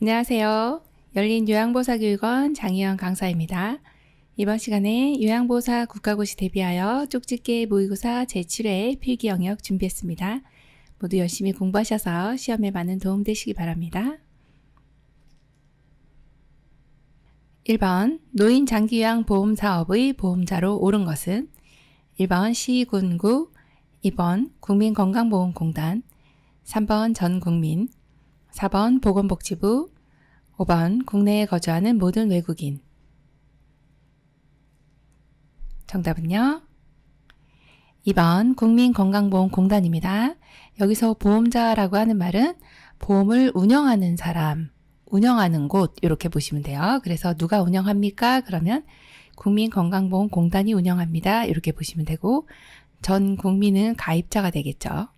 안녕하세요. 열린 요양보사교육원 장희연 강사입니다. 이번 시간에 요양보사 국가고시 대비하여 쪽집게 모의고사 제7회 필기 영역 준비했습니다. 모두 열심히 공부하셔서 시험에 많은 도움 되시기 바랍니다. 1번 노인 장기요양보험사업의 보험자로 옳은 것은 1번 시군구, 2번 국민건강보험공단, 3번 전국민, 4번 보건복지부, 5번 국내에 거주하는 모든 외국인. 정답은요? 2번 국민건강보험공단입니다. 여기서 보험자라고 하는 말은 보험을 운영하는 사람, 운영하는 곳 이렇게 보시면 돼요. 그래서 누가 운영합니까? 그러면 국민건강보험공단이 운영합니다. 이렇게 보시면 되고 전 국민은 가입자가 되겠죠.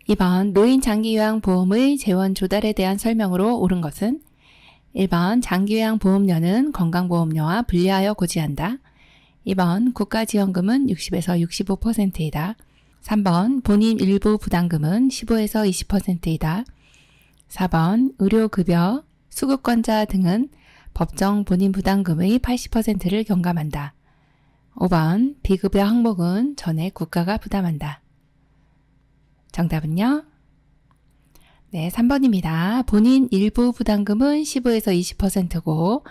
2번 노인 장기요양보험의 재원 조달에 대한 설명으로 옳은 것은 1번 장기요양보험료는 건강보험료와 분리하여 고지한다. 2번 국가지원금은 60에서 65%이다. 3번 본인 일부 부담금은 15에서 20%이다. 4번 의료급여, 수급권자 등은 법정 본인 부담금의 80%를 경감한다. 5번 비급여 항목은 전액 국가가 부담한다. 정답은요? 네, 3번입니다. 본인 일부 부담금은 15에서 20%고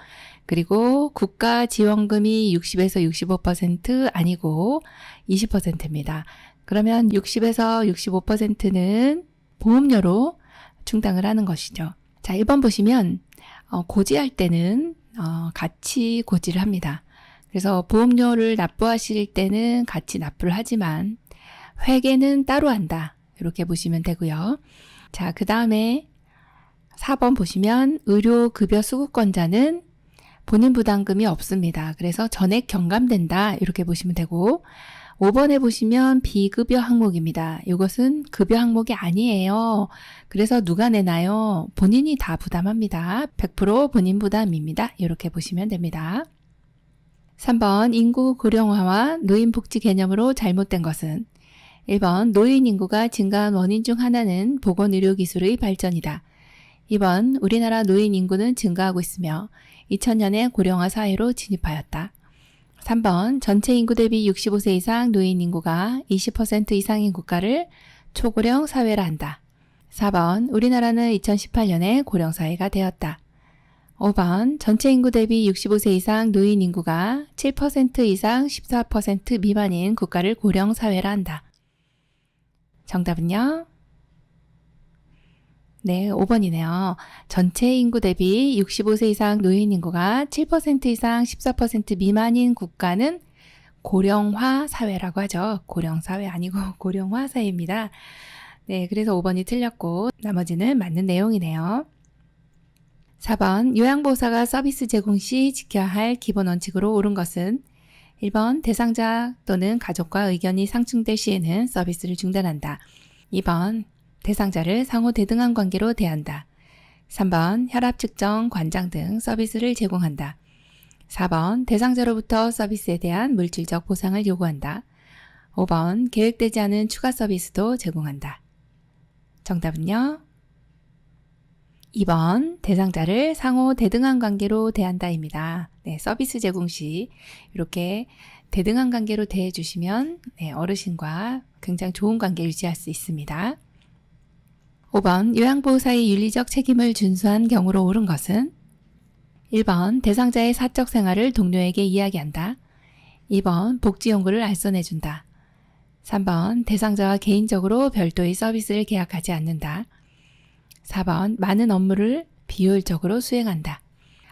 그리고 국가 지원금이 60에서 65% 아니고 20%입니다. 그러면 60에서 65%는 보험료로 충당을 하는 것이죠. 자, 1번 보시면 고지할 때는 같이 고지를 합니다. 그래서 보험료를 납부하실 때는 같이 납부를 하지만 회계는 따로 한다. 이렇게 보시면 되고요. 자, 그 다음에 4번 보시면 의료급여 수급권자는 본인 부담금이 없습니다. 그래서 전액 경감된다. 이렇게 보시면 되고 5번에 보시면 비급여 항목입니다. 이것은 급여 항목이 아니에요. 그래서 누가 내나요? 본인이 다 부담합니다. 100% 본인 부담입니다. 이렇게 보시면 됩니다. 3번 인구 고령화와 노인복지 개념으로 잘못된 것은 1번 노인 인구가 증가한 원인 중 하나는 보건의료기술의 발전이다. 2번 우리나라 노인 인구는 증가하고 있으며 2000년에 고령화 사회로 진입하였다. 3번 전체 인구 대비 65세 이상 노인 인구가 20% 이상인 국가를 초고령 사회라 한다. 4번 우리나라는 2018년에 고령 사회가 되었다. 5번 전체 인구 대비 65세 이상 노인 인구가 7% 이상 14% 미만인 국가를 고령 사회라 한다. 정답은요? 네, 5번이네요. 전체 인구 대비 65세 이상 노인 인구가 7% 이상 14% 미만인 국가는 고령화 사회라고 하죠. 고령 사회 아니고 고령화 사회입니다. 네, 그래서 5번이 틀렸고 나머지는 맞는 내용이네요. 4번 요양보호사가 서비스 제공 시 지켜야 할 기본 원칙으로 옳은 것은 1번 대상자 또는 가족과 의견이 상충될 시에는 서비스를 중단한다. 2번 대상자를 상호 대등한 관계로 대한다. 3번 혈압 측정, 관장 등 서비스를 제공한다. 4번 대상자로부터 서비스에 대한 물질적 보상을 요구한다. 5번 계획되지 않은 추가 서비스도 제공한다. 정답은요? 2번 대상자를 상호 대등한 관계로 대한다입니다. 네, 서비스 제공 시 이렇게 대등한 관계로 대해주시면 어르신과 굉장히 좋은 관계를 유지할 수 있습니다. 5번 요양보호사의 윤리적 책임을 준수한 경우로 옳은 것은 1번 대상자의 사적 생활을 동료에게 이야기한다. 2번 복지 연구를 알선해준다. 3번 대상자와 개인적으로 별도의 서비스를 계약하지 않는다. 4번 많은 업무를 비효율적으로 수행한다.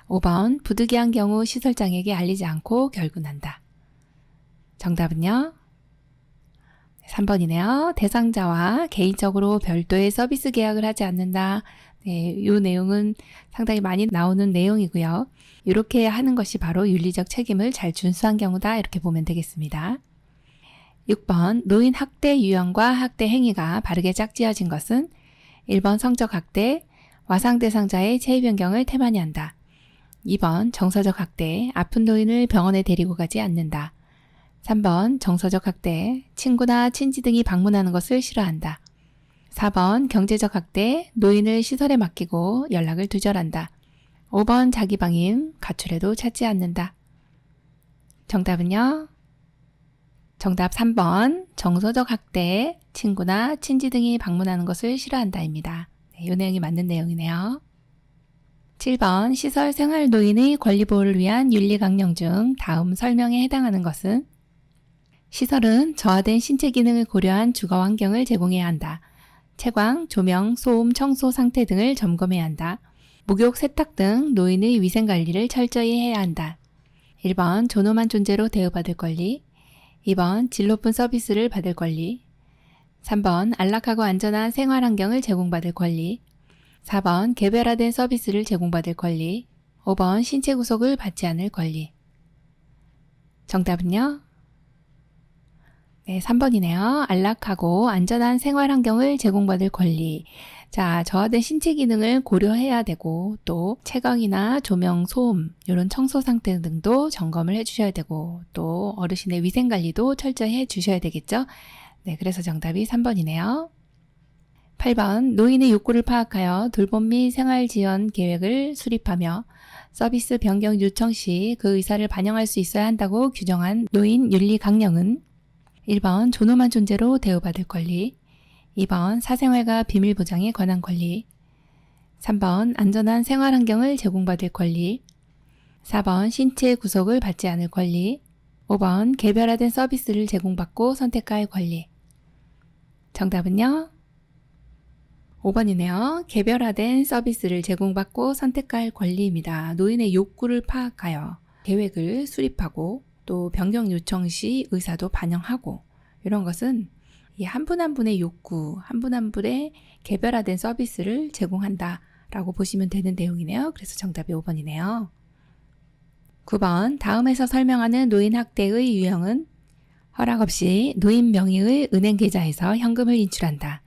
5번 부득이한 경우 시설장에게 알리지 않고 결근한다. 정답은요? 3번이네요. 대상자와 개인적으로 별도의 서비스 계약을 하지 않는다. 네, 이 내용은 상당히 많이 나오는 내용이고요. 이렇게 하는 것이 바로 윤리적 책임을 잘 준수한 경우다. 이렇게 보면 되겠습니다. 6번 노인 학대 유형과 학대 행위가 바르게 짝지어진 것은 1번 성적 학대, 와상 대상자의 체위 변경을 태만히 한다. 2번 정서적 학대, 아픈 노인을 병원에 데리고 가지 않는다. 3번 정서적 학대, 친구나 친지 등이 방문하는 것을 싫어한다. 4번 경제적 학대, 노인을 시설에 맡기고 연락을 두절한다. 5번 자기방임, 가출해도 찾지 않는다. 정답은요? 정답 3번 정서적 학대, 친구나 친지 등이 방문하는 것을 싫어한다입니다. 네, 이 내용이 맞는 내용이네요. 7번 시설 생활 노인의 권리 보호를 위한 윤리 강령 중 다음 설명에 해당하는 것은 시설은 저하된 신체 기능을 고려한 주거 환경을 제공해야 한다. 채광, 조명, 소음, 청소 상태 등을 점검해야 한다. 목욕, 세탁 등 노인의 위생 관리를 철저히 해야 한다. 1번 존엄한 존재로 대우받을 권리, 2번 질 높은 서비스를 받을 권리, 3번 안락하고 안전한 생활 환경을 제공받을 권리, 4번 개별화된 서비스를 제공받을 권리, 5번 신체 구속을 받지 않을 권리. 정답은요? 네, 3번이네요. 안락하고 안전한 생활 환경을 제공받을 권리. 자, 저하된 신체 기능을 고려해야 되고 또 채광이나 조명, 소음, 이런 청소 상태 등도 점검을 해주셔야 되고 또 어르신의 위생 관리도 철저히 해주셔야 되겠죠? 네, 그래서 정답이 3번이네요. 8번 노인의 욕구를 파악하여 돌봄 및 생활 지원 계획을 수립하며 서비스 변경 요청 시 그 의사를 반영할 수 있어야 한다고 규정한 노인 윤리 강령은 1번 존엄한 존재로 대우받을 권리, 2번 사생활과 비밀 보장에 관한 권리, 3번 안전한 생활 환경을 제공받을 권리, 4번 신체 구속을 받지 않을 권리, 5번 개별화된 서비스를 제공받고 선택할 권리. 정답은요? 5번이네요. 개별화된 서비스를 제공받고 선택할 권리입니다. 노인의 욕구를 파악하여 계획을 수립하고 또 변경 요청 시 의사도 반영하고 이런 것은 이 한 분 한 분의 욕구, 한 분 한 분의 개별화된 서비스를 제공한다 라고 보시면 되는 내용이네요. 그래서 정답이 5번이네요. 9번 다음에서 설명하는 노인 학대의 유형은 허락 없이 노인 명의의 은행 계좌에서 현금을 인출한다.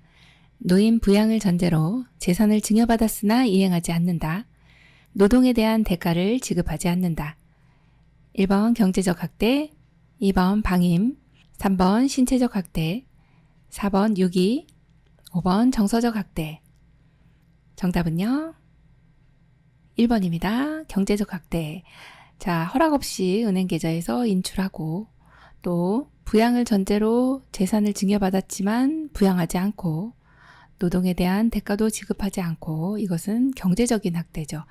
노인 부양을 전제로 재산을 증여받았으나 이행하지 않는다. 노동에 대한 대가를 지급하지 않는다. 1번 경제적 학대, 2번 방임, 3번 신체적 학대, 4번 유기, 5번 정서적 학대. 정답은요? 1번입니다. 경제적 학대. 자, 허락 없이 은행 계좌에서 인출하고 또 부양을 전제로 재산을 증여받았지만 부양하지 않고 노동에 대한 대가도 지급하지 않고 이것은 경제적인 학대죠.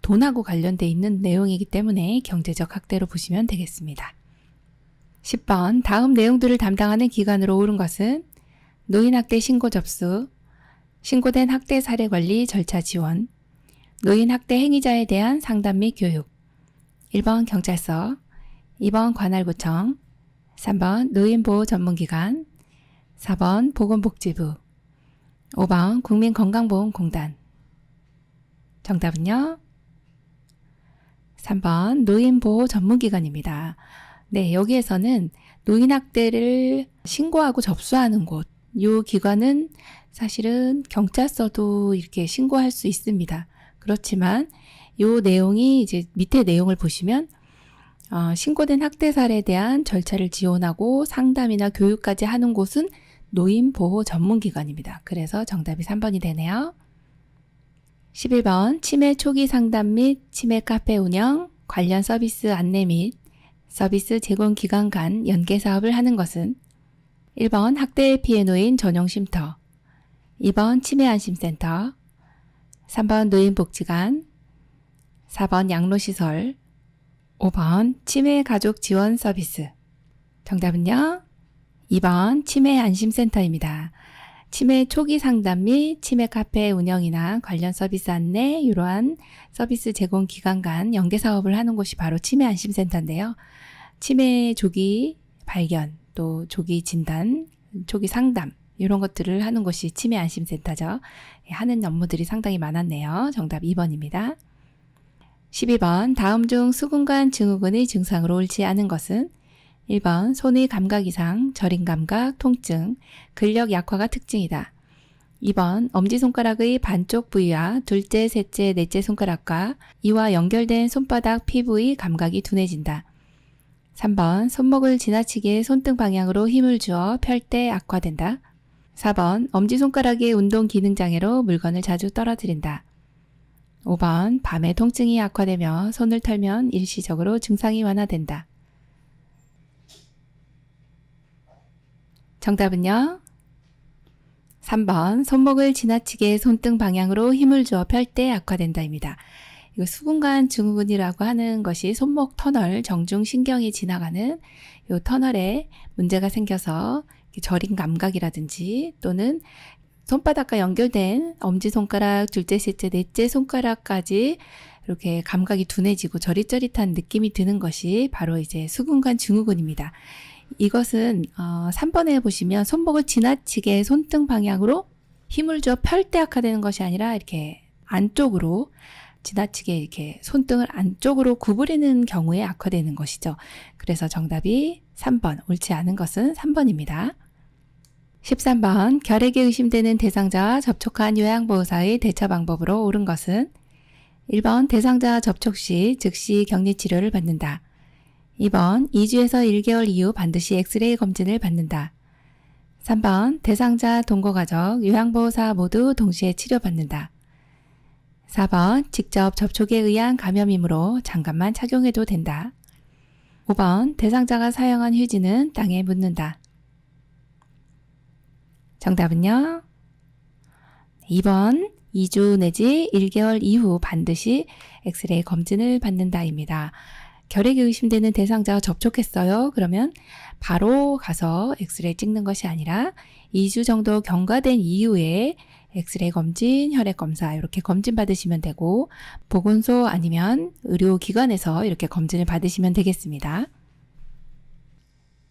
돈하고 관련돼 있는 내용이기 때문에 경제적 학대로 보시면 되겠습니다. 10번 다음 내용들을 담당하는 기관으로 옳은 것은 노인학대 신고 접수, 신고된 학대 사례 관리 절차 지원, 노인학대 행위자에 대한 상담 및 교육, 1번 경찰서, 2번 관할구청, 3번 노인보호 전문기관, 4번 보건복지부, 5번 국민건강보험공단. 정답은요? 3번 노인보호 전문기관입니다. 네, 여기에서는 노인학대를 신고하고 접수하는 곳, 이 기관은 사실은 경찰서도 이렇게 신고할 수 있습니다. 그렇지만 이 내용이 이제 밑에 내용을 보시면 신고된 학대 사례에 대한 절차를 지원하고 상담이나 교육까지 하는 곳은 노인보호 전문기관입니다. 그래서 정답이 3번이 되네요. 11번 치매 초기 상담 및 치매 카페 운영, 관련 서비스 안내 및 서비스 제공 기관 간 연계 사업을 하는 것은 1번 학대에 피해 놓인 전용 쉼터, 2번 치매 안심센터, 3번 노인복지관, 4번 양로시설, 5번 치매 가족 지원 서비스. 정답은요? 2번 치매 안심센터입니다. 치매 초기 상담 및 치매 카페 운영이나 관련 서비스 안내, 이러한 서비스 제공 기관 간 연계 사업을 하는 곳이 바로 치매 안심센터인데요. 치매 조기 발견, 또 조기 진단, 조기 상담 이런 것들을 하는 곳이 치매 안심센터죠. 하는 업무들이 상당히 많았네요. 정답 2번입니다. 12번 다음 중 수근관 증후군의 증상으로 옳지 않은 것은 1번 손의 감각 이상, 저림 감각, 통증, 근력 약화가 특징이다. 2번 엄지손가락의 반쪽 부위와 둘째, 셋째, 넷째 손가락과 이와 연결된 손바닥 피부의 감각이 둔해진다. 3번 손목을 지나치게 손등 방향으로 힘을 주어 펼 때 악화된다. 4번 엄지손가락의 운동 기능장애로 물건을 자주 떨어뜨린다. 5번 밤에 통증이 악화되며 손을 털면 일시적으로 증상이 완화된다. 정답은요? 3번 손목을 지나치게 손등 방향으로 힘을 주어 펼 때 악화된다입니다. 이거 수근관 증후군이라고 하는 것이 손목 터널, 정중신경이 지나가는 이 터널에 문제가 생겨서 저린 감각이라든지 또는 손바닥과 연결된 엄지손가락, 둘째, 셋째, 넷째 손가락까지 이렇게 감각이 둔해지고 저릿저릿한 느낌이 드는 것이 바로 이제 수근관 증후군입니다. 이것은 3번에 보시면 손목을 지나치게 손등 방향으로 힘을 줘 펼 때 악화되는 것이 아니라 이렇게 안쪽으로 지나치게 이렇게 손등을 안쪽으로 구부리는 경우에 악화되는 것이죠. 그래서 정답이 3번, 옳지 않은 것은 3번입니다. 13번, 결핵에 의심되는 대상자와 접촉한 요양보호사의 대처 방법으로 옳은 것은 1번, 대상자 접촉 시 즉시 격리치료를 받는다. 2번, 2주에서 1개월 이후 반드시 엑스레이 검진을 받는다. 3번, 대상자, 동거가족, 요양보호사 모두 동시에 치료받는다. 4번, 직접 접촉에 의한 감염이므로 장갑만 착용해도 된다. 5번, 대상자가 사용한 휴지는 땅에 묻는다. 정답은요? 2번, 2주 내지 1개월 이후 반드시 엑스레이 검진을 받는다입니다. 결핵이 의심되는 대상자와 접촉했어요. 그러면 바로 가서 엑스레이 찍는 것이 아니라 2주 정도 경과된 이후에 엑스레이 검진, 혈액 검사 이렇게 검진 받으시면 되고 보건소 아니면 의료기관에서 이렇게 검진을 받으시면 되겠습니다.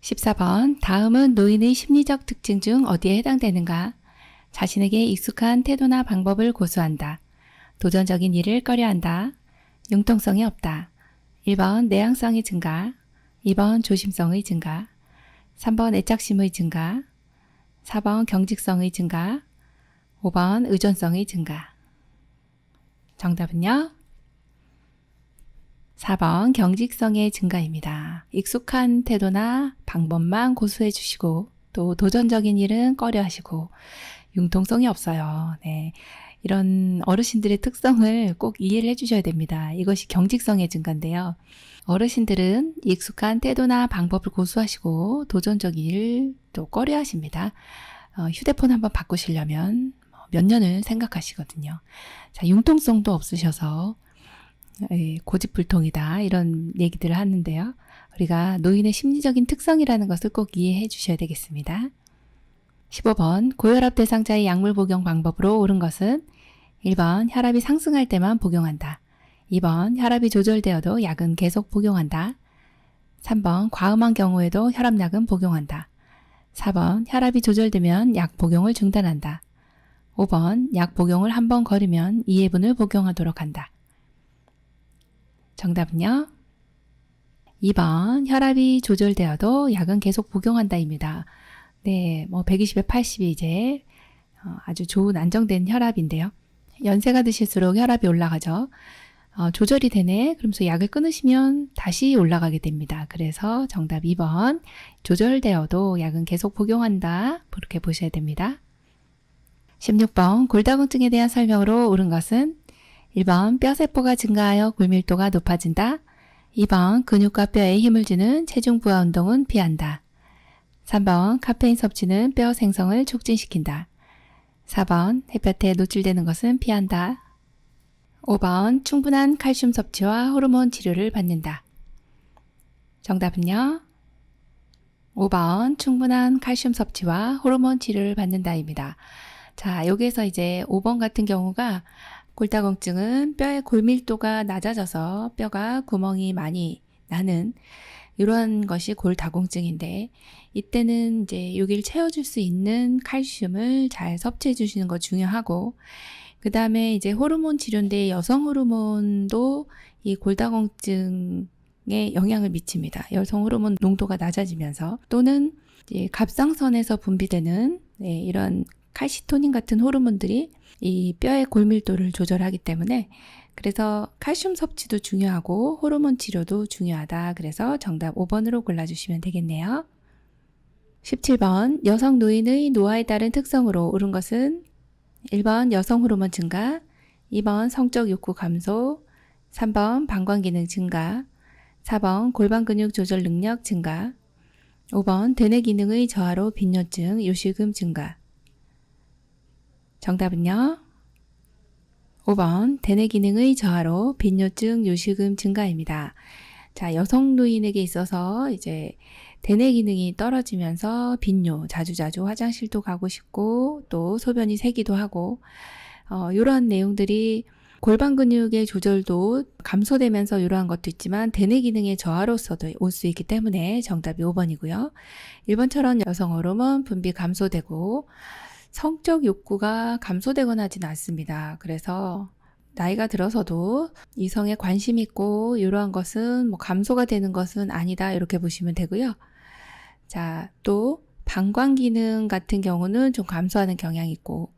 14번, 다음은 노인의 심리적 특징 중 어디에 해당되는가? 자신에게 익숙한 태도나 방법을 고수한다. 도전적인 일을 꺼려한다. 융통성이 없다. 1번, 내향성의 증가. 2번, 조심성의 증가. 3번, 애착심의 증가. 4번, 경직성의 증가. 5번, 의존성의 증가. 정답은요? 4번, 경직성의 증가입니다. 익숙한 태도나 방법만 고수해 주시고 또 도전적인 일은 꺼려 하시고 융통성이 없어요. 네. 이런 어르신들의 특성을 꼭 이해를 해주셔야 됩니다. 이것이 경직성의 증가인데요. 어르신들은 익숙한 태도나 방법을 고수하시고 도전적인 일을 또 꺼려 하십니다. 휴대폰 한번 바꾸시려면 몇 년을 생각하시거든요. 자, 융통성도 없으셔서 고집불통이다 이런 얘기들을 하는데요. 우리가 노인의 심리적인 특성이라는 것을 꼭 이해해 주셔야 되겠습니다. 15번, 고혈압 대상자의 약물 복용 방법으로 옳은 것은 1번, 혈압이 상승할 때만 복용한다. 2번, 혈압이 조절되어도 약은 계속 복용한다. 3번, 과음한 경우에도 혈압약은 복용한다. 4번, 혈압이 조절되면 약 복용을 중단한다. 5번, 약 복용을 한 번 거르면 2회분을 복용하도록 한다. 정답은요? 2번, 혈압이 조절되어도 약은 계속 복용한다입니다. 네, 120에 80이 이제 아주 좋은 안정된 혈압인데요. 연세가 드실수록 혈압이 올라가죠. 조절이 되네. 그러면서 약을 끊으시면 다시 올라가게 됩니다. 그래서 정답 2번, 조절되어도 약은 계속 복용한다. 그렇게 보셔야 됩니다. 16번, 골다공증에 대한 설명으로 옳은 것은 1번, 뼈세포가 증가하여 골밀도가 높아진다. 2번, 근육과 뼈에 힘을 주는 체중 부하 운동은 피한다. 3번, 카페인 섭취는 뼈 생성을 촉진시킨다. 4번, 햇볕에 노출되는 것은 피한다. 5번, 충분한 칼슘 섭취와 호르몬 치료를 받는다. 정답은요? 5번, 충분한 칼슘 섭취와 호르몬 치료를 받는다입니다. 자, 여기에서 이제 5번 같은 경우가 골다공증은 뼈의 골밀도가 낮아져서 뼈가 구멍이 많이 나는 이런 것이 골다공증인데 이때는 이제 여기를 채워줄 수 있는 칼슘을 잘 섭취해 주시는 거 중요하고 그 다음에 이제 호르몬 치료인데 여성 호르몬도 이 골다공증에 영향을 미칩니다. 여성 호르몬 농도가 낮아지면서 또는 이제 갑상선에서 분비되는 이런 칼시토닌 같은 호르몬들이 이 뼈의 골밀도를 조절하기 때문에 그래서 칼슘 섭취도 중요하고 호르몬 치료도 중요하다. 그래서 정답 5번으로 골라주시면 되겠네요. 17번 여성 노인의 노화에 따른 특성으로 옳은 것은 1번 여성 호르몬 증가, 2번 성적 욕구 감소, 3번 방광 기능 증가, 4번 골반 근육 조절 능력 증가, 5번 대뇌 기능의 저하로 빈뇨증, 요실금 증가. 정답은요. 5번 대뇌 기능의 저하로 빈뇨증, 요실금 증가입니다. 자, 여성 노인에게 있어서 이제 대뇌 기능이 떨어지면서 빈뇨, 자주자주 화장실도 가고 싶고 또 소변이 새기도 하고 이러한 내용들이 골반 근육의 조절도 감소되면서 이러한 것도 있지만 대뇌 기능의 저하로서도 올 수 있기 때문에 정답이 5번이고요. 1번처럼 여성 호르몬 분비 감소되고 성적 욕구가 감소되거나 하지는 않습니다. 그래서 나이가 들어서도 이성에 관심 있고 이러한 것은 뭐 감소가 되는 것은 아니다 이렇게 보시면 되고요. 자, 또 방광 기능 같은 경우는 좀 감소하는 경향이 있고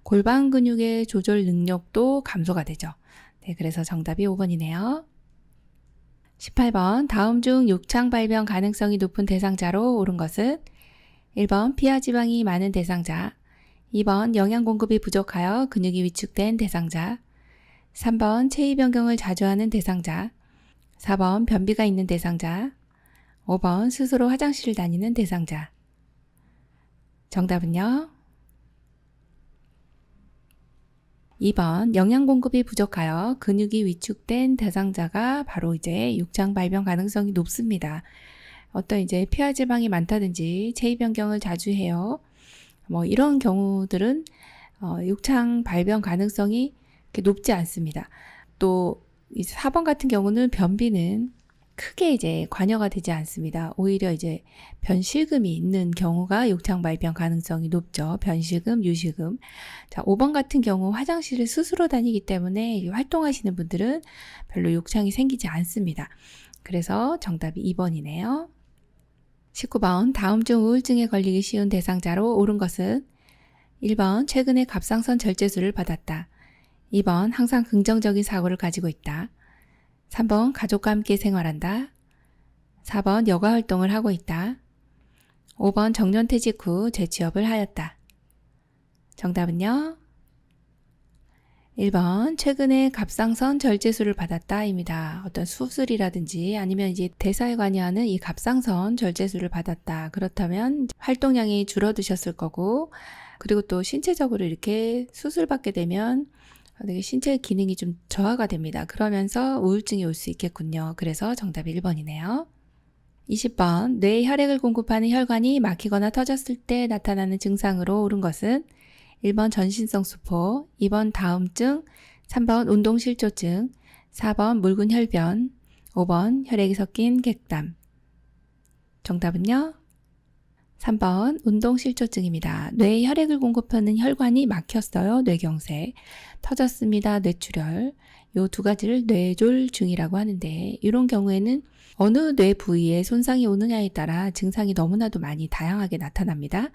골반 근육의 조절 능력도 감소가 되죠. 네, 그래서 정답이 5번이네요. 18번 다음 중 욕창 발병 가능성이 높은 대상자로 옳은 것은 1번 피하 지방이 많은 대상자, 2번 영양 공급이 부족하여 근육이 위축된 대상자, 3번 체위 변경을 자주 하는 대상자, 4번 변비가 있는 대상자, 5번 스스로 화장실을 다니는 대상자. 정답은요. 2번 영양 공급이 부족하여 근육이 위축된 대상자가 바로 이제 욕창 발병 가능성이 높습니다. 어떤 이제 피하 지방이 많다든지 체위 변경을 자주 해요. 뭐 이런 경우들은 욕창 발병 가능성이 높지 않습니다. 또 4번 같은 경우는 변비는 크게 이제 관여가 되지 않습니다. 오히려 이제 변실금이 있는 경우가 욕창 발병 가능성이 높죠. 변실금, 유실금. 자, 5번 같은 경우 화장실을 스스로 다니기 때문에 활동하시는 분들은 별로 욕창이 생기지 않습니다. 그래서 정답이 2번이네요. 19번 다음 중 우울증에 걸리기 쉬운 대상자로 옳은 것은 1번 최근에 갑상선 절제술을 받았다. 2번 항상 긍정적인 사고를 가지고 있다. 3번 가족과 함께 생활한다. 4번 여가 활동을 하고 있다. 5번 정년퇴직 후 재취업을 하였다. 정답은요. 1번 최근에 갑상선 절제술을 받았다입니다. 어떤 수술이라든지 아니면 이제 대사에 관여하는 이 갑상선 절제술을 받았다. 그렇다면 활동량이 줄어드셨을 거고 그리고 또 신체적으로 이렇게 수술받게 되면 되게 신체 기능이 좀 저하가 됩니다. 그러면서 우울증이 올 수 있겠군요. 그래서 정답이 1번이네요. 20번 뇌에 혈액을 공급하는 혈관이 막히거나 터졌을 때 나타나는 증상으로 옳은 것은 1번 전신성 수포, 2번 다음증, 3번 운동실조증, 4번 묽은 혈변, 5번 혈액이 섞인 객담. 정답은요? 3번 운동실조증입니다. 뇌에 혈액을 공급하는 혈관이 막혔어요. 뇌경색. 터졌습니다. 뇌출혈. 요 두 가지를 뇌졸중이라고 하는데 이런 경우에는 어느 뇌 부위에 손상이 오느냐에 따라 증상이 너무나도 많이 다양하게 나타납니다.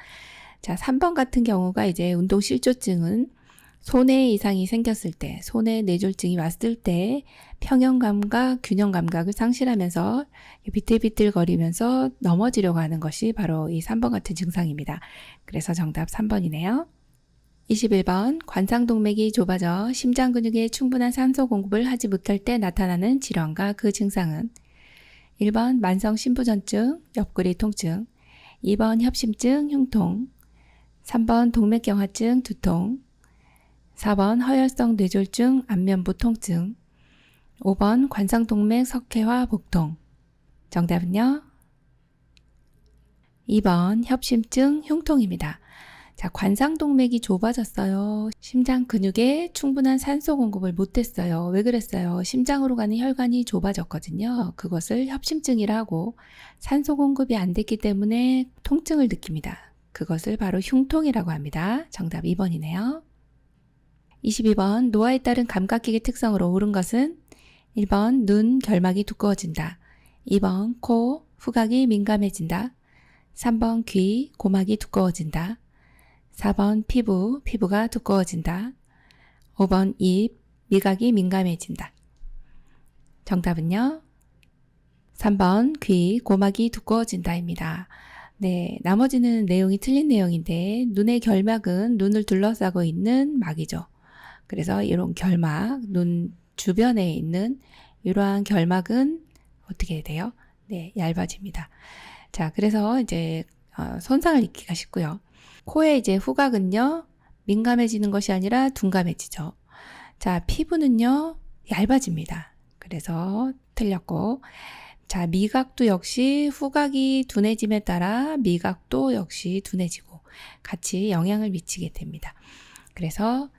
자, 3번 같은 경우가 이제 운동실조증은 손에 이상이 생겼을 때, 손에 뇌졸중이 왔을 때 평형감과 균형 감각을 상실하면서 비틀비틀거리면서 넘어지려고 하는 것이 바로 이 3번 같은 증상입니다. 그래서 정답 3번이네요. 21번 관상동맥이 좁아져 심장 근육에 충분한 산소 공급을 하지 못할 때 나타나는 질환과 그 증상은 1번 만성 심부전증, 옆구리 통증, 2번 협심증, 흉통, 3번 동맥경화증, 두통, 4번 허혈성 뇌졸중, 안면부 통증, 5번 관상동맥 석회화 복통. 정답은요? 2번 협심증, 흉통입니다. 자, 관상동맥이 좁아졌어요. 심장 근육에 충분한 산소 공급을 못했어요. 왜 그랬어요? 심장으로 가는 혈관이 좁아졌거든요. 그것을 협심증이라 하고 산소 공급이 안 됐기 때문에 통증을 느낍니다. 그것을 바로 흉통이라고 합니다. 정답 2번이네요. 22번 노화에 따른 감각기계 특성으로 옳은 것은 1번 눈 결막이 두꺼워진다. 2번 코 후각이 민감해진다. 3번 귀 고막이 두꺼워진다. 4번 피부가 두꺼워진다. 5번 입 미각이 민감해진다. 정답은요? 3번 귀, 고막이 두꺼워진다입니다. 네, 나머지는 내용이 틀린 내용인데 눈의 결막은 눈을 둘러싸고 있는 막이죠. 그래서 이런 결막, 눈 주변에 있는 이러한 결막은 어떻게 돼요? 네, 얇아집니다. 자, 그래서 이제 손상을 입기가 쉽고요. 코의 이제 후각은요, 민감해지는 것이 아니라 둔감해지죠. 자, 피부는요, 얇아집니다. 그래서 틀렸고, 자, 미각도 역시 후각이 둔해짐에 따라 미각도 역시 둔해지고 같이 영향을 미치게 됩니다. 그래서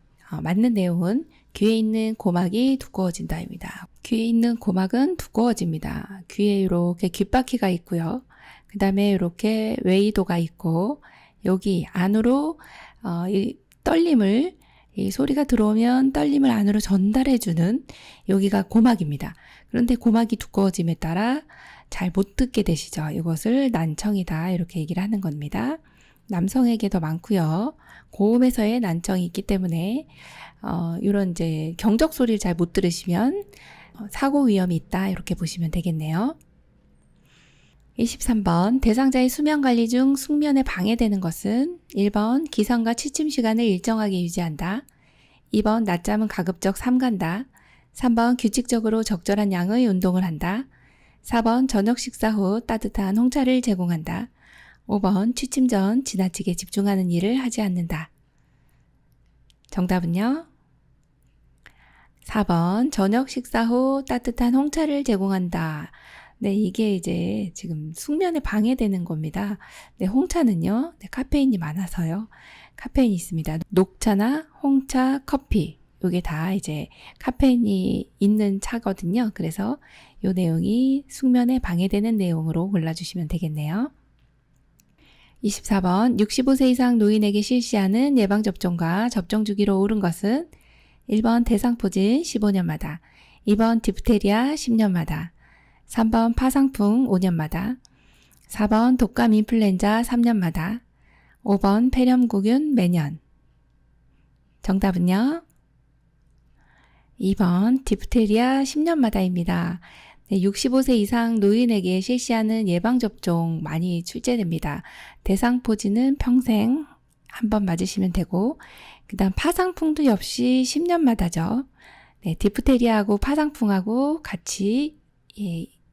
맞는 내용은 귀에 있는 고막이 두꺼워진다입니다. 귀에 있는 고막은 두꺼워집니다. 귀에 이렇게 귓바퀴가 있고요. 그 다음에 이렇게 웨이도가 있고 여기 안으로 이 떨림을 이 소리가 들어오면 떨림을 안으로 전달해주는 여기가 고막입니다. 그런데 고막이 두꺼워짐에 따라 잘 못 듣게 되시죠. 이것을 난청이다 이렇게 얘기를 하는 겁니다. 남성에게 더 많고요. 고음에서의 난청이 있기 때문에 이런 이제 경적 소리를 잘 못 들으시면 사고 위험이 있다 이렇게 보시면 되겠네요. 23번 대상자의 수면 관리 중 숙면에 방해되는 것은 1번 기상과 취침 시간을 일정하게 유지한다. 2번 낮잠은 가급적 삼간다. 3번 규칙적으로 적절한 양의 운동을 한다. 4번 저녁 식사 후 따뜻한 홍차를 제공한다. 5번 취침 전 지나치게 집중하는 일을 하지 않는다. 정답은요? 4번 저녁 식사 후 따뜻한 홍차를 제공한다. 네, 이게 이제 지금 숙면에 방해되는 겁니다. 네, 홍차는요, 네, 카페인이 많아서요. 카페인이 있습니다. 녹차나 홍차, 커피, 이게 다 이제 카페인이 있는 차거든요. 그래서 이 내용이 숙면에 방해되는 내용으로 골라주시면 되겠네요. 24번 65세 이상 노인에게 실시하는 예방접종과 접종 주기로 오른 것은 1번 대상포진 15년마다, 2번 디프테리아 10년마다, 3번 파상풍 5년마다, 4번 독감 인플루엔자 3년마다, 5번 폐렴구균 매년. 정답은요? 2번 디프테리아 10년마다입니다. 네, 65세 이상 노인에게 실시하는 예방접종 많이 출제됩니다. 대상포진은 평생 한 번 맞으시면 되고 그 다음 파상풍도 역시 10년마다죠. 네, 디프테리아하고 파상풍하고 같이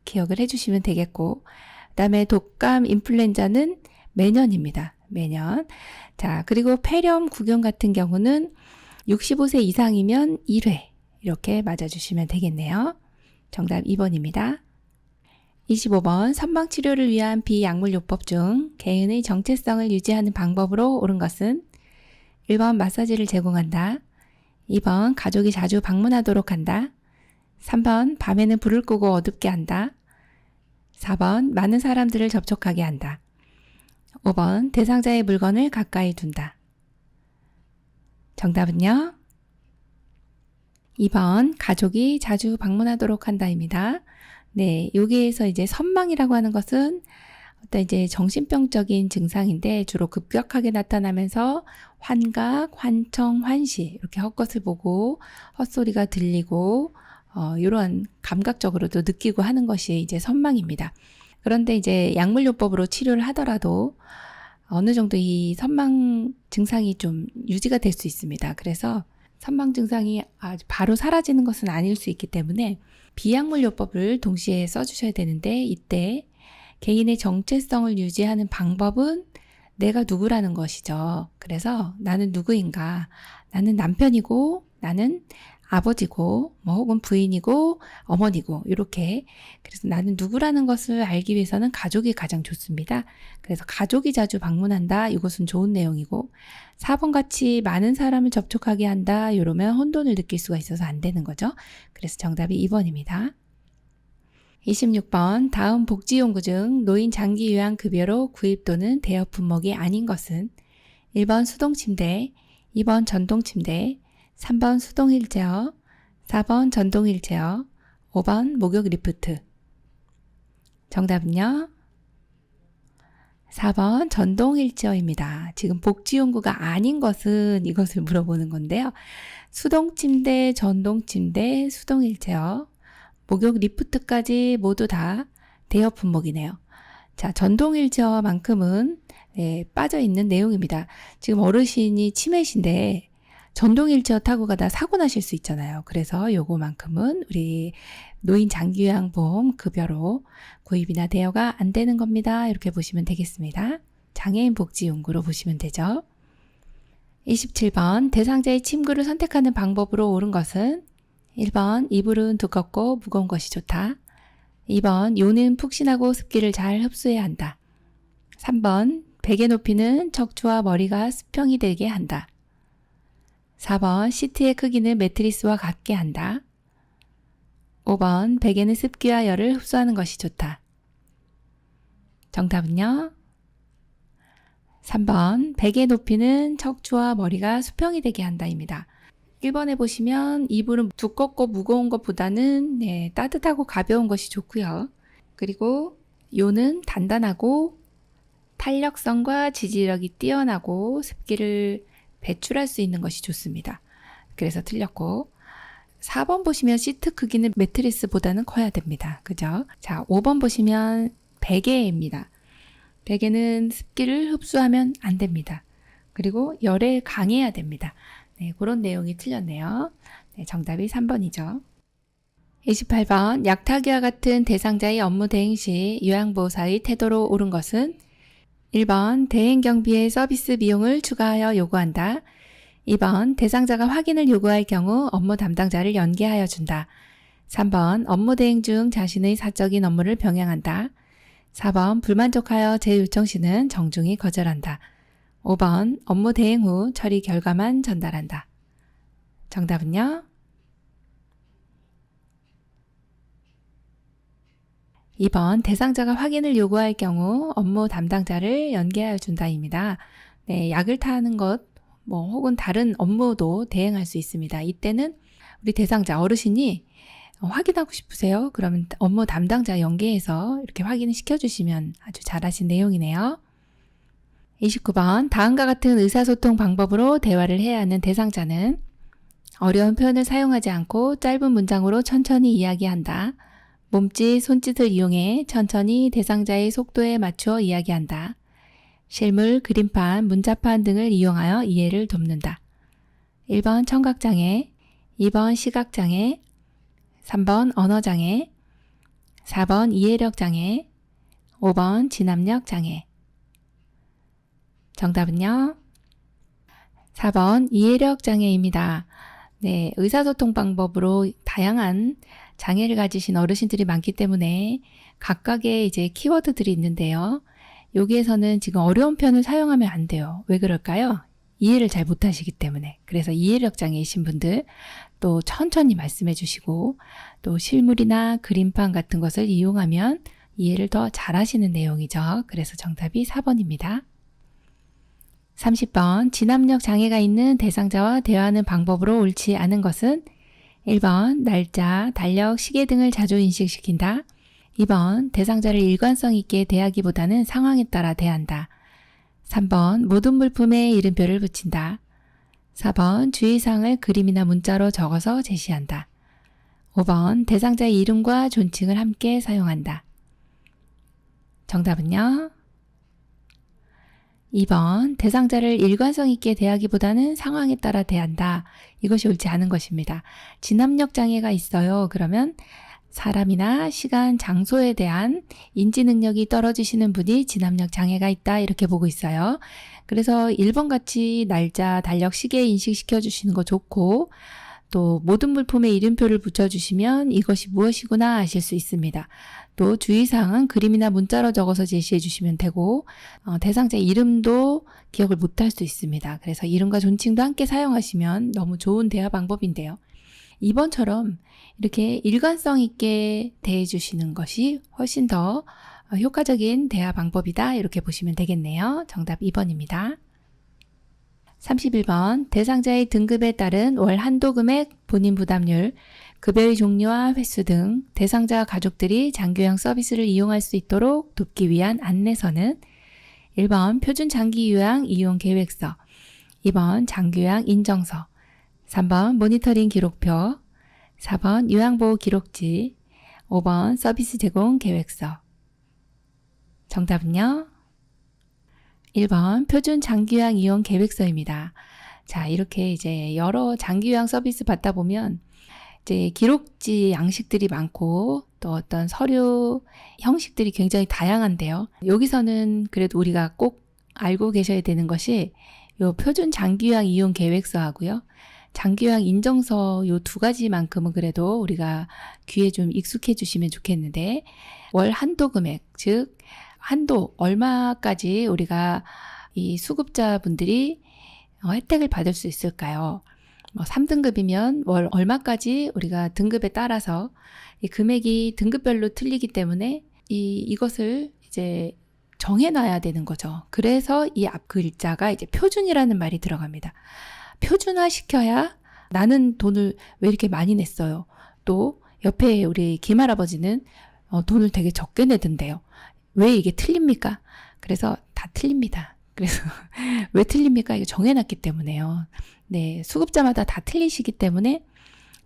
기억을 해주시면 되겠고 그 다음에 독감 인플루엔자는 매년입니다. 매년. 자, 그리고 폐렴구균 같은 경우는 65세 이상이면 1회 이렇게 맞아주시면 되겠네요. 정답 2번입니다. 25번 선망치료를 위한 비약물요법 중 개인의 정체성을 유지하는 방법으로 옳은 것은 1번 마사지를 제공한다. 2번 가족이 자주 방문하도록 한다. 3번 밤에는 불을 끄고 어둡게 한다. 4번 많은 사람들을 접촉하게 한다. 5번 대상자의 물건을 가까이 둔다. 정답은요? 2번 가족이 자주 방문하도록 한다입니다. 네, 여기에서 이제 선망이라고 하는 것은 어떤 이제 정신병적인 증상인데 주로 급격하게 나타나면서 환각, 환청, 환시 이렇게 헛것을 보고 헛소리가 들리고 이런 감각적으로도 느끼고 하는 것이 이제 선망입니다. 그런데 이제 약물요법으로 치료를 하더라도 어느 정도 이 선망 증상이 좀 유지가 될 수 있습니다. 그래서 선망 증상이 바로 사라지는 것은 아닐 수 있기 때문에 비약물요법을 동시에 써주셔야 되는데 이때 개인의 정체성을 유지하는 방법은 내가 누구라는 것이죠. 그래서 나는 누구인가? 나는 남편이고 나는 아버지고 뭐 혹은 부인이고 어머니고 이렇게 그래서 나는 누구라는 것을 알기 위해서는 가족이 가장 좋습니다. 그래서 가족이 자주 방문한다. 이것은 좋은 내용이고 4번 같이 많은 사람을 접촉하게 한다. 이러면 혼돈을 느낄 수가 있어서 안 되는 거죠. 그래서 정답이 2번입니다. 26번 다음 복지용구 중 노인 장기 요양급여로 구입 또는 대여 품목이 아닌 것은 1번 수동침대, 2번 전동침대, 3번 수동 휠체어, 4번 전동 휠체어, 5번 목욕 리프트. 정답은요? 4번 전동휠체어입니다. 지금 복지용구가 아닌 것은 이것을 물어보는 건데요. 수동침대, 전동침대, 수동휠체어, 목욕 리프트까지 모두 다 대여 품목이네요. 자, 전동휠체어만큼은 빠져있는 내용입니다. 지금 어르신이 치매신데 전동 휠체어 타고 가다 사고 나실 수 있잖아요. 그래서 요거만큼은 우리 노인 장기요양보험 급여로 구입이나 대여가 안 되는 겁니다. 이렇게 보시면 되겠습니다. 장애인 복지용구로 보시면 되죠. 27번 대상자의 침구를 선택하는 방법으로 옳은 것은 1번 이불은 두껍고 무거운 것이 좋다. 2번 요는 푹신하고 습기를 잘 흡수해야 한다. 3번 베개 높이는 척추와 머리가 수평이 되게 한다. 4번 시트의 크기는 매트리스와 같게 한다. 5번 베개는 습기와 열을 흡수하는 것이 좋다. 정답은요? 3번 베개 높이는 척추와 머리가 수평이 되게 한다입니다. 1번에 보시면 이불은 두껍고 무거운 것보다는 따뜻하고 가벼운 것이 좋고요. 그리고 요는 단단하고 탄력성과 지지력이 뛰어나고 습기를 배출할 수 있는 것이 좋습니다. 그래서 틀렸고 4번 보시면 시트 크기는 매트리스보다는 커야 됩니다. 그죠? 자, 5번 보시면 베개입니다. 베개는 습기를 흡수하면 안 됩니다. 그리고 열에 강해야 됩니다. 네, 그런 내용이 틀렸네요. 네, 정답이 3번이죠. 28번 약타기와 같은 대상자의 업무 대행 시 요양보호사의 태도로 옳은 것은 1번 대행 경비의 서비스 비용을 추가하여 요구한다. 2번 대상자가 확인을 요구할 경우 업무 담당자를 연계하여 준다. 3번 업무 대행 중 자신의 사적인 업무를 병행한다. 4번 불만족하여 재요청 시는 정중히 거절한다. 5번 업무 대행 후 처리 결과만 전달한다. 정답은요? 2번 대상자가 확인을 요구할 경우 업무 담당자를 연계하여 준다입니다. 네, 약을 타는 것 혹은 다른 업무도 대행할 수 있습니다. 이때는 우리 대상자 어르신이 확인하고 싶으세요? 그러면 업무 담당자 연계해서 이렇게 확인을 시켜주시면 아주 잘하신 내용이네요. 29번 다음과 같은 의사소통 방법으로 대화를 해야 하는 대상자는 어려운 표현을 사용하지 않고 짧은 문장으로 천천히 이야기한다. 몸짓, 손짓을 이용해 천천히 대상자의 속도에 맞추어 이야기한다. 실물, 그림판, 문자판 등을 이용하여 이해를 돕는다. 1번 청각장애, 2번 시각장애, 3번 언어장애, 4번 이해력장애, 5번 진압력장애. 정답은요? 4번 이해력장애입니다. 네, 의사소통 방법으로 다양한 장애를 가지신 어르신들이 많기 때문에 각각의 이제 키워드들이 있는데요. 여기에서는 지금 어려운 표현을 사용하면 안 돼요. 왜 그럴까요? 이해를 잘 못하시기 때문에. 그래서 이해력 장애이신 분들 또 천천히 말씀해 주시고 또 실물이나 그림판 같은 것을 이용하면 이해를 더 잘하시는 내용이죠. 그래서 정답이 4번입니다. 30번 진압력 장애가 있는 대상자와 대화하는 방법으로 옳지 않은 것은 1번 날짜, 달력, 시계 등을 자주 인식시킨다. 2번 대상자를 일관성 있게 대하기보다는 상황에 따라 대한다. 3번 모든 물품에 이름표를 붙인다. 4번 주의사항을 그림이나 문자로 적어서 제시한다. 5번 대상자의 이름과 존칭을 함께 사용한다. 정답은요? 2번 대상자를 일관성 있게 대하기보다는 상황에 따라 대한다. 이것이 옳지 않은 것입니다. 진압력 장애가 있어요. 그러면 사람이나 시간, 장소에 대한 인지 능력이 떨어지시는 분이 진압력 장애가 있다 이렇게 보고 있어요. 그래서 1번 같이 날짜, 달력, 시계 인식시켜 주시는 거 좋고 또 모든 물품에 이름표를 붙여주시면 이것이 무엇이구나 아실 수 있습니다. 또 주의사항은 그림이나 문자로 적어서 제시해 주시면 되고 대상자 이름도 기억을 못할 수 있습니다. 그래서 이름과 존칭도 함께 사용하시면 너무 좋은 대화 방법인데요. 2번처럼 이렇게 일관성 있게 대해 주시는 것이 훨씬 더 효과적인 대화 방법이다 이렇게 보시면 되겠네요. 정답 2번입니다. 31번 대상자의 등급에 따른 월 한도 금액, 본인 부담률, 급여의 종류와 횟수 등 대상자 가족들이 장교양 서비스를 이용할 수 있도록 돕기 위한 안내서는 1번 표준 장기 요양 이용 계획서, 2번 장기 요양 인정서, 3번 모니터링 기록표, 4번 요양보호 기록지, 5번 서비스 제공 계획서. 정답은요? 1번 표준 장기요양 이용 계획서입니다. 자, 이렇게 이제 여러 장기요양 서비스 받다 보면 이제 기록지 양식들이 많고 또 어떤 서류 형식들이 굉장히 다양한데요. 여기서는 그래도 우리가 꼭 알고 계셔야 되는 것이 요 표준 장기요양 이용 계획서하고요. 장기요양 인정서 요 두 가지만큼은 그래도 우리가 귀에 좀 익숙해 주시면 좋겠는데, 월 한도 금액, 즉 한도 얼마까지 우리가 이 수급자분들이 혜택을 받을 수 있을까요? 3등급이면 월 얼마까지 우리가 등급에 따라서 이 금액이 등급별로 틀리기 때문에 이것을 이제 정해놔야 되는 거죠. 그래서 이 앞 글자가 이제 표준이라는 말이 들어갑니다. 표준화 시켜야 나는 돈을 왜 이렇게 많이 냈어요. 또 옆에 우리 김할아버지는 돈을 되게 적게 내던데요. 왜 이게 틀립니까? 그래서 다 틀립니다. 그래서 왜 틀립니까? 이거 정해놨기 때문에요. 네, 수급자마다 다 틀리시기 때문에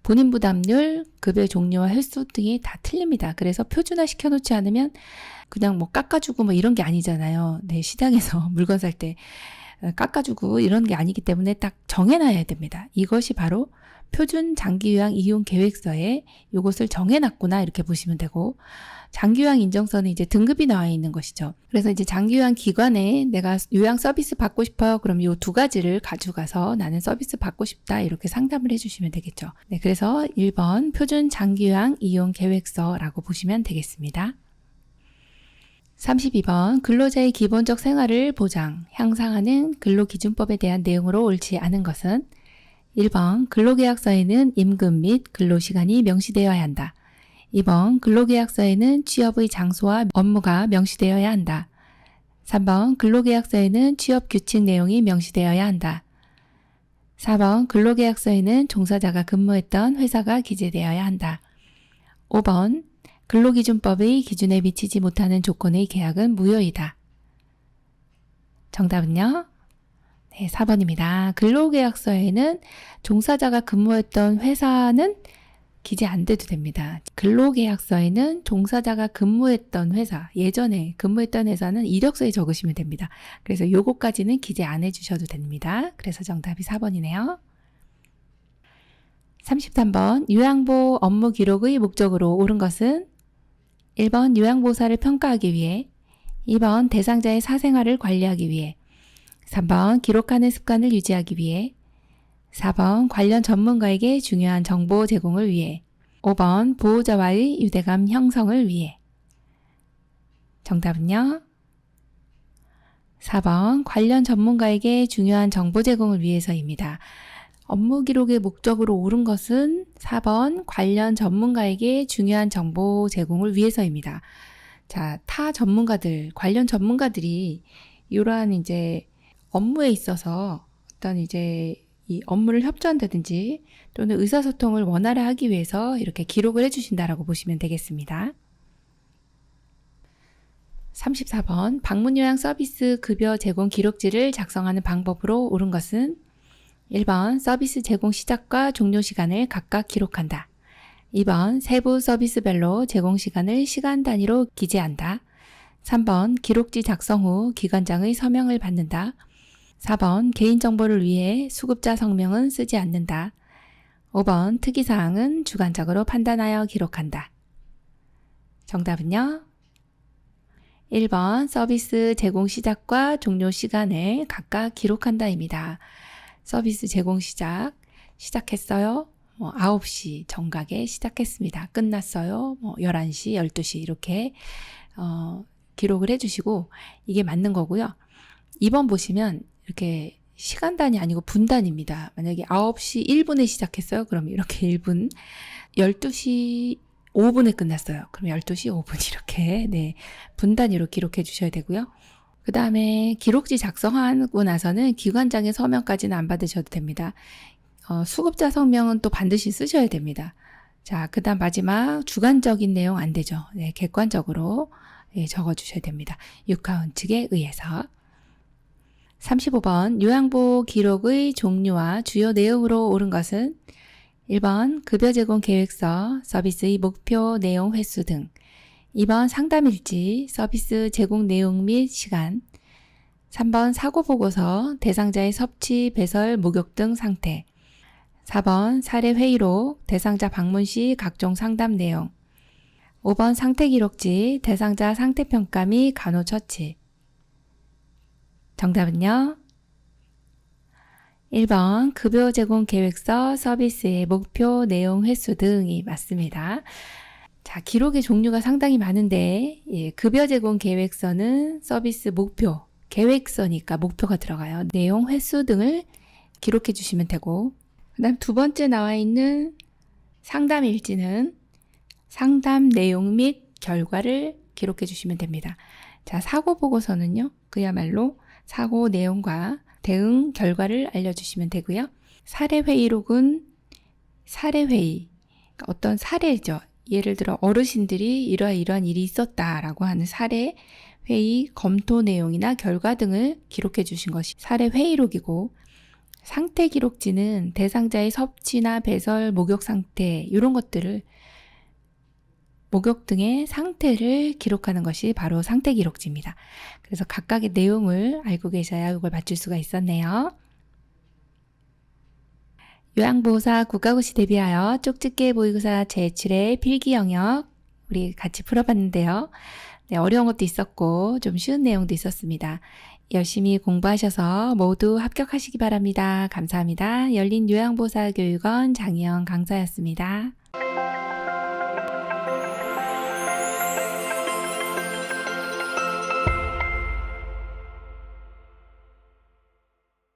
본인 부담률, 급여 종류와 횟수 등이 다 틀립니다. 그래서 표준화 시켜놓지 않으면 그냥 뭐 깎아주고 뭐 이런 게 아니잖아요. 네, 시장에서 물건 살 때 깎아주고 이런 게 아니기 때문에 딱 정해놔야 됩니다. 이것이 바로 표준 장기요양 이용 계획서에 이것을 정해놨구나 이렇게 보시면 되고, 장기요양 인정서는 이제 등급이 나와 있는 것이죠. 그래서 이제 장기요양 기관에 내가 요양 서비스 받고 싶어요. 그럼 이 두 가지를 가져가서 나는 서비스 받고 싶다 이렇게 상담을 해주시면 되겠죠. 네, 그래서 1번 표준 장기요양 이용 계획서라고 보시면 되겠습니다. 32번 근로자의 기본적 생활을 보장, 향상하는 근로기준법에 대한 내용으로 옳지 않은 것은 1번 근로계약서에는 임금 및 근로시간이 명시되어야 한다. 2번 근로계약서에는 취업의 장소와 업무가 명시되어야 한다. 3번 근로계약서에는 취업규칙 내용이 명시되어야 한다. 4번 근로계약서에는 종사자가 근무했던 회사가 기재되어야 한다. 5번 근로기준법의 기준에 미치지 못하는 조건의 계약은 무효이다. 정답은요? 네, 4번입니다. 근로계약서에는 종사자가 근무했던 회사는 기재 안 돼도 됩니다. 근로계약서에는 종사자가 근무했던 회사, 예전에 근무했던 회사는 이력서에 적으시면 됩니다. 그래서 요거까지는 기재 안 해주셔도 됩니다. 그래서 정답이 4번이네요. 33번 요양보 업무 기록의 목적으로 옳은 것은 1번 요양보호사를 평가하기 위해, 2번 대상자의 사생활을 관리하기 위해, 3번 기록하는 습관을 유지하기 위해, 4번 관련 전문가에게 중요한 정보 제공을 위해, 5번 보호자와의 유대감 형성을 위해. 정답은요? 4번 관련 전문가에게 중요한 정보 제공을 위해서입니다. 업무 기록의 목적으로 옳은 것은 4번 관련 전문가에게 중요한 정보 제공을 위해서입니다. 자, 타 전문가들, 관련 전문가들이 이러한 이제 업무에 있어서 어떤 이제 이 업무를 협조한다든지 또는 의사소통을 원활히 하기 위해서 이렇게 기록을 해주신다라고 보시면 되겠습니다. 34번 방문요양 서비스 급여 제공 기록지를 작성하는 방법으로 옳은 것은 1번 서비스 제공 시작과 종료 시간을 각각 기록한다. 2번 세부 서비스별로 제공 시간을 시간 단위로 기재한다. 3번 기록지 작성 후 기관장의 서명을 받는다. 4번 개인정보를 위해 수급자 성명은 쓰지 않는다. 5번 특이사항은 주관적으로 판단하여 기록한다. 정답은요? 1번 서비스 제공 시작과 종료 시간을 각각 기록한다입니다. 서비스 제공 시작했어요. 9시 정각에 시작했습니다. 끝났어요. 11시, 12시 이렇게 기록을 해주시고 이게 맞는 거고요. 2번 보시면 이렇게 시간단이 아니고 분단입니다. 만약에 9시 1분에 시작했어요. 그럼 이렇게 1분, 12시 5분에 끝났어요. 그럼 12시 5분 이렇게 네, 분단위로 기록해 주셔야 되고요. 그 다음에 기록지 작성하고 나서는 기관장의 서명까지는 안 받으셔도 됩니다. 수급자 성명은 또 반드시 쓰셔야 됩니다. 자, 그 다음 마지막 주관적인 내용 안 되죠. 네, 객관적으로 적어주셔야 됩니다. 육하원 측에 의해서. 35번 요양보호 기록의 종류와 주요 내용으로 옳은 것은 1번 급여 제공 계획서, 서비스의 목표 내용 횟수 등 2번 상담일지, 서비스 제공 내용 및 시간 3번 사고보고서, 대상자의 섭취, 배설, 목욕 등 상태 4번 사례회의록, 대상자 방문 시 각종 상담 내용 5번 상태기록지, 대상자 상태평가 및 간호처치. 정답은요? 1번 급여 제공 계획서, 서비스의 목표, 내용, 횟수 등이 맞습니다. 자, 기록의 종류가 상당히 많은데 급여 제공 계획서는 서비스 목표, 계획서니까 목표가 들어가요. 내용, 횟수 등을 기록해 주시면 되고, 그 다음 두 번째 나와 있는 상담일지는 상담 내용 및 결과를 기록해 주시면 됩니다. 자, 사고 보고서는요, 그야말로 사고 내용과 대응 결과를 알려주시면 되고요. 사례회의록은 사례회의, 그러니까 어떤 사례죠. 예를 들어 어르신들이 이러한 일이 있었다라고 하는 사례회의 검토 내용이나 결과 등을 기록해 주신 것이 사례회의록이고, 상태기록지는 대상자의 섭취나 배설, 목욕 상태 이런 것들을 목욕 등의 상태를 기록하는 것이 바로 상태기록지입니다. 그래서 각각의 내용을 알고 계셔야 이걸 맞출 수가 있었네요. 요양보호사 국가고시 대비하여 쪽집게 모의고사 제7회 필기 영역 우리 같이 풀어봤는데요. 네, 어려운 것도 있었고 좀 쉬운 내용도 있었습니다. 열심히 공부하셔서 모두 합격하시기 바랍니다. 감사합니다. 열린요양보호사 교육원 장희영 강사였습니다.